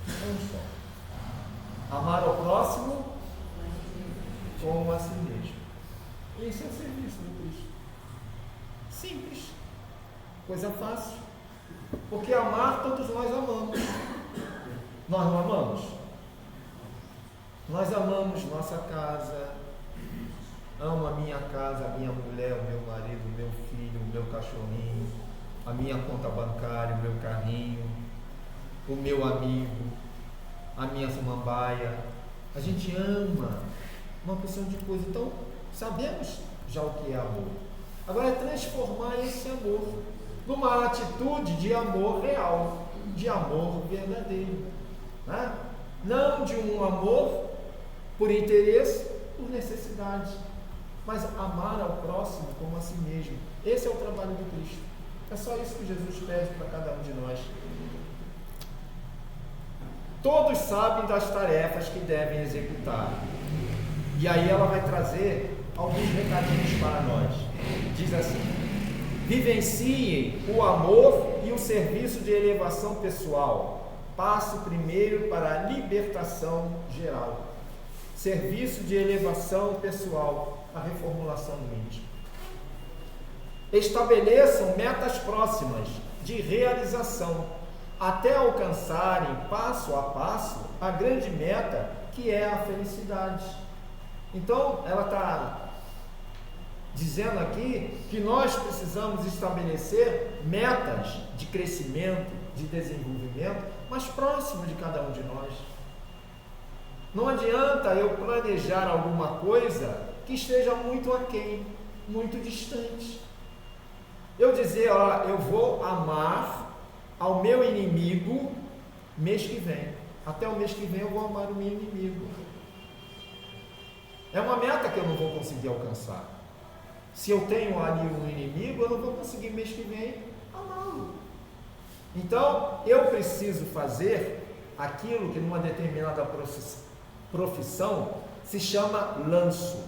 É um só. Amar ao próximo como a si mesmo. Esse é o serviço do Cristo. Simples. Coisa fácil. Porque amar, todos nós amamos. Nós não amamos? Nós amamos nossa casa. Amo a minha casa, a minha mulher, o meu marido, o meu filho, o meu cachorrinho, a minha conta bancária, o meu carrinho, o meu amigo, a minha samambaia. A gente ama uma porção de coisa. Então, sabemos já o que é amor. Agora é transformar esse amor numa atitude de amor real, de amor verdadeiro, né? Não de um amor por interesse, por necessidade, mas amar ao próximo como a si mesmo. Esse é o trabalho de Cristo. É só isso que Jesus pede para cada um de nós. Todos sabem das tarefas que devem executar. E aí ela vai trazer alguns recadinhos para nós. Diz assim: vivenciem o amor e o serviço de elevação pessoal. Passo primeiro para a libertação geral. Serviço de elevação pessoal, a reformulação do íntimo. Estabeleçam metas próximas de realização, até alcançarem passo a passo a grande meta, que é a felicidade. Então, ela está dizendo aqui que nós precisamos estabelecer metas de crescimento, de desenvolvimento, mas próximo de cada um de nós. Não adianta eu planejar alguma coisa que esteja muito aquém, muito distante. Eu dizer, eu vou amar ao meu inimigo mês que vem. Até o mês que vem eu vou amar o meu inimigo. É uma meta que eu não vou conseguir alcançar. Se eu tenho ali um inimigo, eu não vou conseguir mês que vem amá-lo. Então, eu preciso fazer aquilo que numa determinada profissão se chama lanço.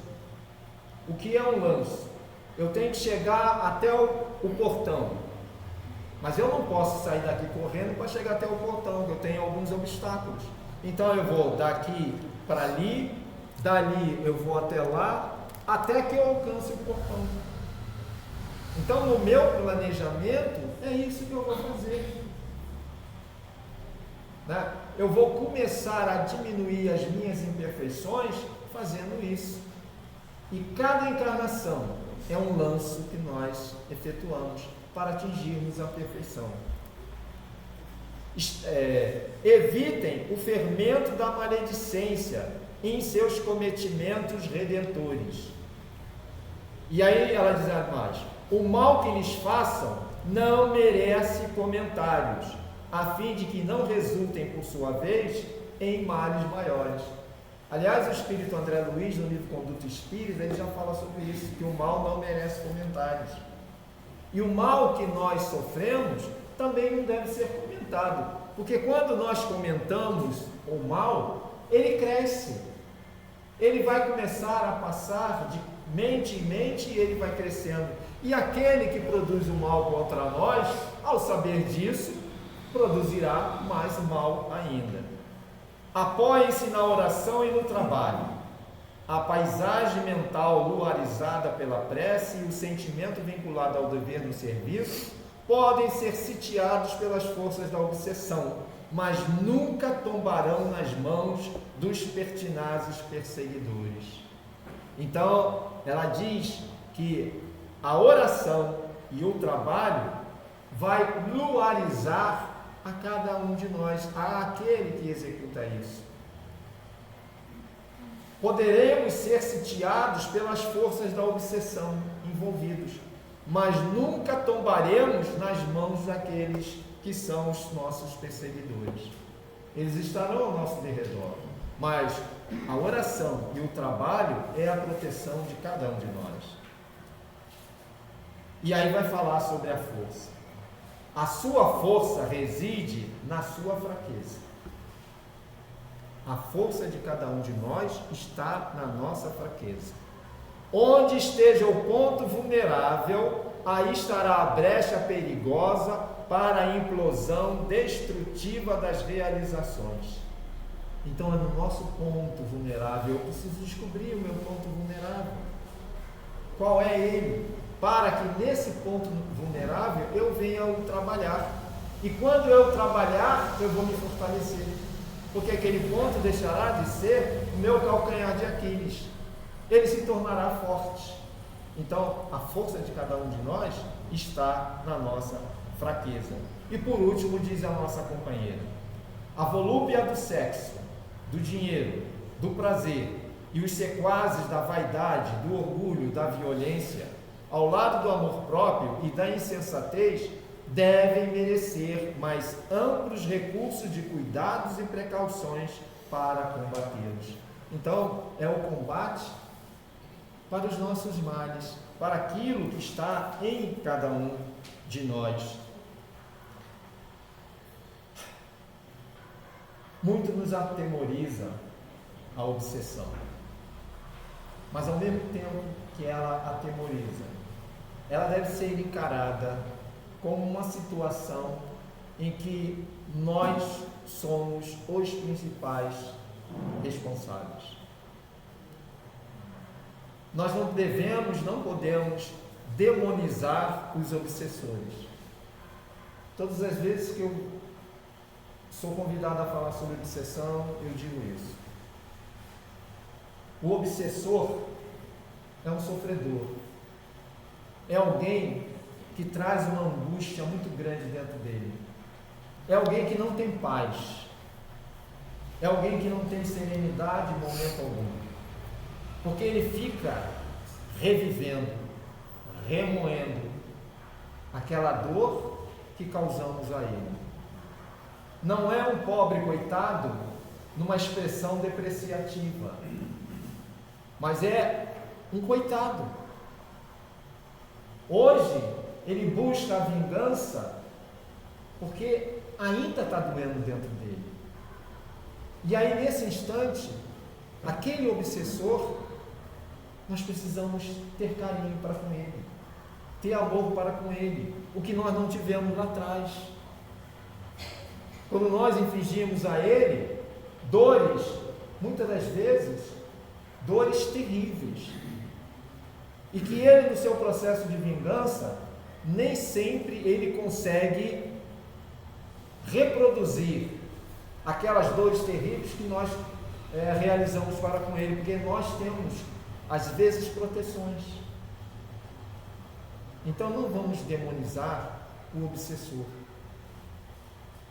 O que é um lanço? Eu tenho que chegar até o portão, mas eu não posso sair daqui correndo para chegar até o portão, eu tenho alguns obstáculos. Então eu vou daqui para ali, dali eu vou até lá, até que eu alcance o portão. Então no meu planejamento é isso que eu vou fazer, né? Eu vou começar a diminuir as minhas imperfeições fazendo isso. E cada encarnação é um lanço que nós efetuamos para atingirmos a perfeição. Evitem o fermento da maledicência em seus cometimentos redentores. E aí ela diz mais: o mal que lhes façam não merece comentários, a fim de que não resultem, por sua vez, em males maiores. Aliás, o Espírito André Luiz, no livro Conduta Espírita, ele já fala sobre isso, que o mal não merece comentários. E o mal que nós sofremos também não deve ser comentado, porque quando nós comentamos o mal, ele cresce. Ele vai começar a passar de mente em mente e ele vai crescendo. E aquele que produz o mal contra nós, ao saber disso, produzirá mais mal ainda. Apoiem-se na oração e no trabalho. A paisagem mental luarizada pela prece e o sentimento vinculado ao dever no serviço podem ser sitiados pelas forças da obsessão, mas nunca tombarão nas mãos dos pertinazes perseguidores. Então, ela diz que a oração e o trabalho vai luarizar a cada um de nós, àquele que executa isso. Poderemos ser sitiados pelas forças da obsessão envolvidos, mas nunca tombaremos nas mãos daqueles que são os nossos perseguidores. Eles estarão ao nosso derredor, mas a oração e o trabalho é a proteção de cada um de nós. E aí vai falar sobre a força. A sua força reside na sua fraqueza. A força de cada um de nós está na nossa fraqueza. Onde esteja o ponto vulnerável, aí estará a brecha perigosa para a implosão destrutiva das realizações. Então é no nosso ponto vulnerável. Eu preciso descobrir o meu ponto vulnerável. Qual é ele? Para que nesse ponto vulnerável eu venha o trabalhar. E quando eu trabalhar, eu vou me fortalecer. Porque aquele ponto deixará de ser o meu calcanhar de Aquiles. Ele se tornará forte. Então, a força de cada um de nós está na nossa fraqueza. E por último, diz a nossa companheira: a volúpia do sexo, do dinheiro, do prazer e os sequazes da vaidade, do orgulho, da violência, ao lado do amor próprio e da insensatez, devem merecer mais amplos recursos de cuidados e precauções para combatê-los. Então, é o combate para os nossos males, para aquilo que está em cada um de nós. Muito nos atemoriza a obsessão, mas ao mesmo tempo que ela atemoriza, ela deve ser encarada como uma situação em que nós somos os principais responsáveis. Nós não podemos demonizar os obsessores. Todas as vezes que eu sou convidado a falar sobre obsessão, eu digo isso. O obsessor é um sofredor. É alguém que traz uma angústia muito grande dentro dele. É alguém que não tem paz. É alguém que não tem serenidade em momento algum. Porque ele fica revivendo, remoendo aquela dor que causamos a ele. Não é um pobre coitado numa expressão depreciativa, mas é um coitado. Hoje ele busca a vingança porque ainda está doendo dentro dele. E aí nesse instante, aquele obsessor, nós precisamos ter carinho para com ele, ter amor para com ele, o que nós não tivemos lá atrás. Quando nós infligimos a ele dores, muitas das vezes, dores terríveis, e que ele, no seu processo de vingança, nem sempre ele consegue reproduzir aquelas dores terríveis que nós realizamos para com ele, porque nós temos, às vezes, proteções. Então não vamos demonizar o obsessor.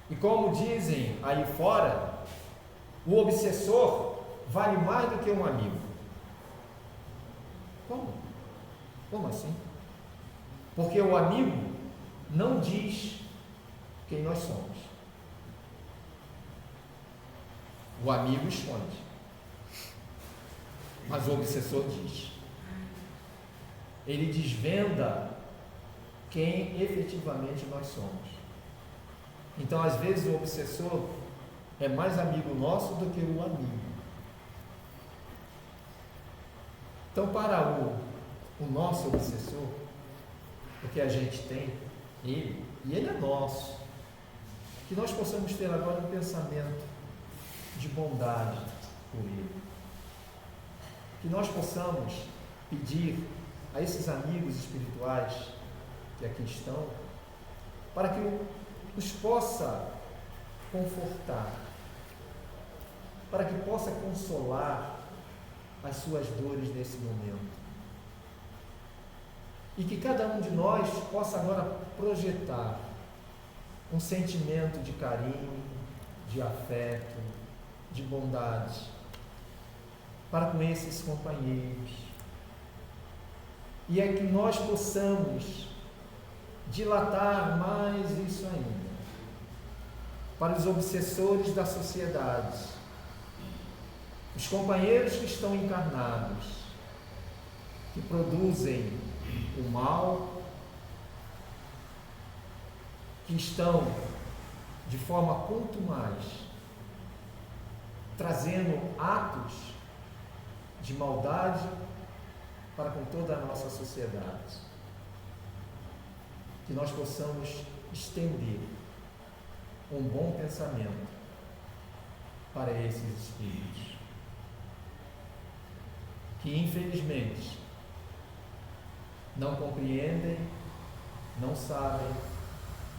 E como dizem aí fora, o obsessor vale mais do que um amigo. Como? Como assim? Porque o amigo não diz quem nós somos. O amigo esconde. Mas o obsessor diz. Ele desvenda quem efetivamente nós somos. Então, às vezes, o obsessor é mais amigo nosso do que o amigo. Então, para o nosso obsessor, porque a gente tem ele, e ele é nosso. que nós possamos ter agora um pensamento de bondade por ele. Que nós possamos pedir a esses amigos espirituais que aqui estão, para que os possa confortar, para que possa consolar as suas dores nesse momento. E que cada um de nós possa agora projetar um sentimento de carinho, de afeto, de bondade para com esses companheiros. E é que nós possamos dilatar mais isso ainda para os obsessores da sociedade, os companheiros que estão encarnados, que produzem o mal, que estão de forma contumaz trazendo atos de maldade para com toda a nossa sociedade. Que nós possamos estender um bom pensamento para esses espíritos, que infelizmente não compreendem, não sabem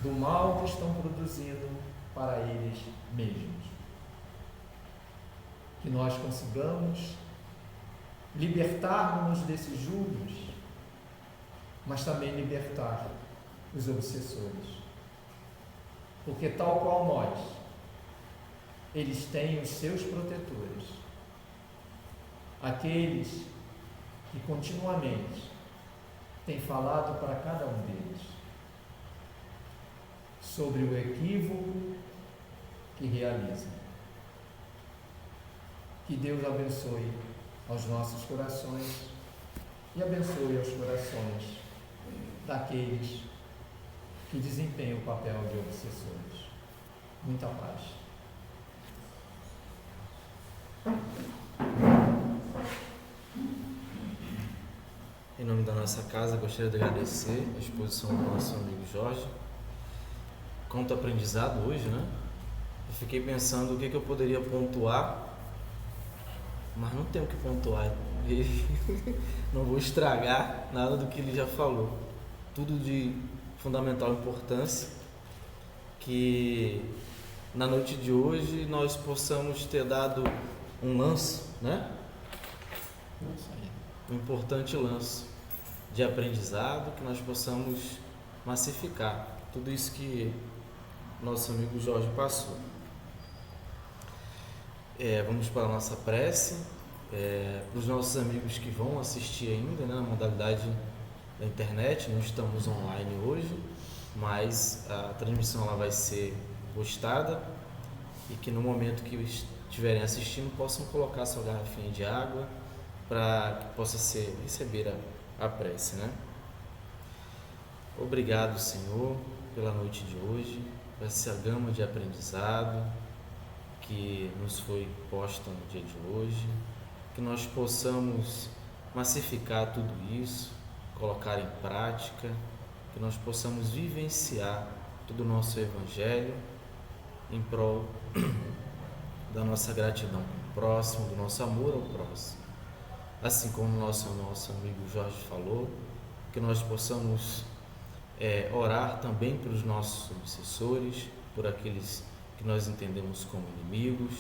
do mal que estão produzindo para eles mesmos. Que nós consigamos libertar-nos desses julgos, mas também libertar os obsessores. Porque tal qual nós, eles têm os seus protetores, aqueles que continuamente têm falado para cada um deles sobre o equívoco que realizam. Que Deus abençoe aos nossos corações e abençoe aos corações daqueles que desempenham o papel de obsessores. Muita paz. Em nome da nossa casa, gostaria de agradecer a exposição do nosso amigo Jorge. Quanto aprendizado hoje, né? Eu fiquei pensando o que eu poderia pontuar, mas não tenho o que pontuar. Não vou estragar nada do que ele já falou. Tudo de fundamental importância, que na noite de hoje nós possamos ter dado um lance, né? Um importante lance de aprendizado, que nós possamos massificar tudo isso que nosso amigo Jorge passou. Vamos para a nossa prece, para os nossos amigos que vão assistir ainda, né, na modalidade da internet. Não estamos online hoje, mas a transmissão lá vai ser postada, e que no momento que estiverem assistindo possam colocar sua garrafinha de água para que possa receber a prece, né? Obrigado, Senhor, pela noite de hoje, por essa gama de aprendizado que nos foi posta no dia de hoje, que nós possamos massificar tudo isso, colocar em prática, que nós possamos vivenciar todo o nosso Evangelho em prol da nossa gratidão com o próximo, do nosso amor ao próximo. Assim como o nosso amigo Jorge falou, que nós possamos orar também pelos nossos obsessores, por aqueles que nós entendemos como inimigos,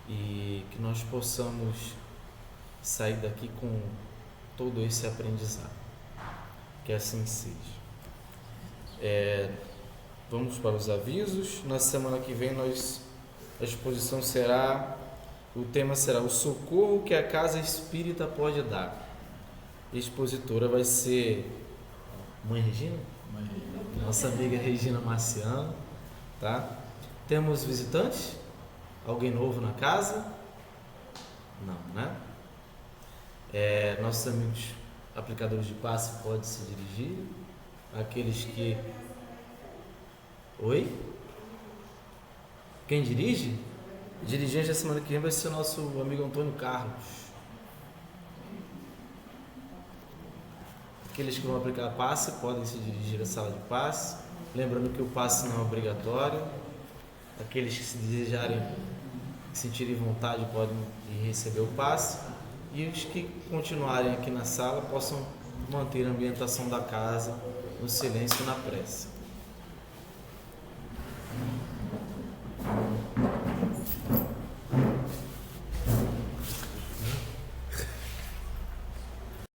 e que nós possamos sair daqui com todo esse aprendizado. Que assim seja. Vamos para os avisos. Na semana que vem a exposição o tema será o socorro que a casa espírita pode dar. A expositora vai ser Mãe Regina? Nossa amiga Regina Marciano, tá? Temos visitantes? Alguém novo na casa? Não, né? Nossos amigos aplicadores de passe podem se dirigir. Aqueles que... Oi? Quem dirige? O dirigente da semana que vem vai ser o nosso amigo Antônio Carlos. Aqueles que vão aplicar passe podem se dirigir à sala de passe. Lembrando que o passe não é obrigatório. Aqueles que se desejarem, sentirem vontade, podem ir receber o passe. E os que continuarem aqui na sala possam manter a ambientação da casa no silêncio e na prece.